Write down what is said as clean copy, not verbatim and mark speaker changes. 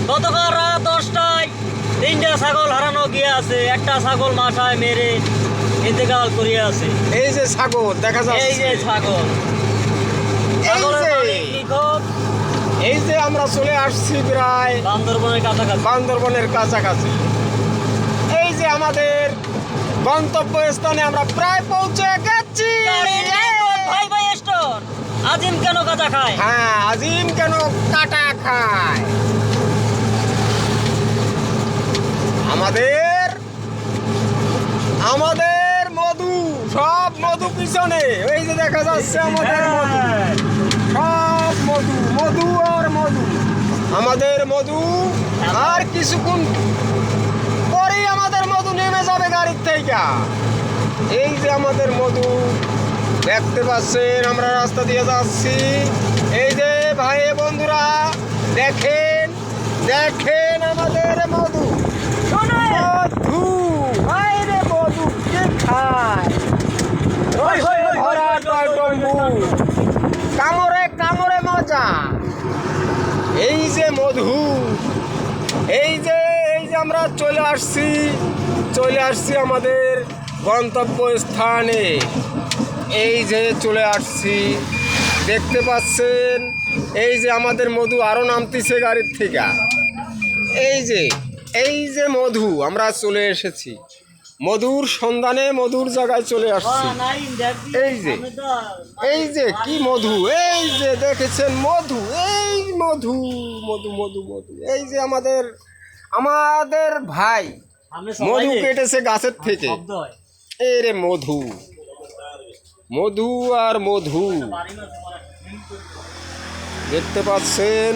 Speaker 1: গতকাল রাত 10টায় 3টা ছাগল হারানো গিয়েছে, একটা ছাগল মাথায় মেরে ইন্তেকাল করিয়াছে।
Speaker 2: এই যে ছাগল দেখা যাচ্ছে,
Speaker 1: এই যে ছাগল, ছাগলের মালিক নিখোঁজ।
Speaker 2: এই যে আমরা চলে আসছি প্রায়
Speaker 1: বান্দরবনের কাছাকাছি।
Speaker 2: বান্দরবনের কাছাকাছি। এই যে আমাদের গন্তব্যস্থানে আমরা প্রায় পৌঁছে গেছি।
Speaker 1: ভাই ভাই স্টোর আজিম কেন কাঁচা খায়?
Speaker 2: হ্যাঁ, আজিম কেন কাটা খায়? আমাদের আমাদের মধু, সব মধু পিছনে ওই যে দেখা যাচ্ছে আমাদের মধু, সব মধু, মধু আর মধু, আমাদের মধু। আর কিছুক্ষণ পরেই আমাদের মধু নেমে যাবে গাড়ির থেকে। এই যে আমাদের মধু দেখতে পাচ্ছেন, আমরা রাস্তা দিয়ে যাচ্ছি। এই যে ভাই বন্ধুরা দেখেন, দেখেন আমাদের মধু, মধু, বাইরে মধু কে খায়? ভরা টয়টম্বু, কামড়ে কামড়ে মজা। এই যে মধু, এই যে আমরা চলে আসছি আমাদের গন্তব্যস্থানে। এই যে চলে আসছি, দেখতে পাচ্ছেন। এই যে আমাদের মধু আরও নামতেছে গাড়ির থেকে। এই যে মধু, আমরা চলে এসেছি মধুর সন্ধানে, মধুর জায়গায় চলে আসছি। এই যে কি মধু, এই যে দেখেছেন মধু, এই মধু, মধু মধু মধু। এই যে আমাদের ভাই মধু কেটেছে গাছের থেকে। এই রে মধু, মধু আর মধু দেখতে পাচ্ছেন।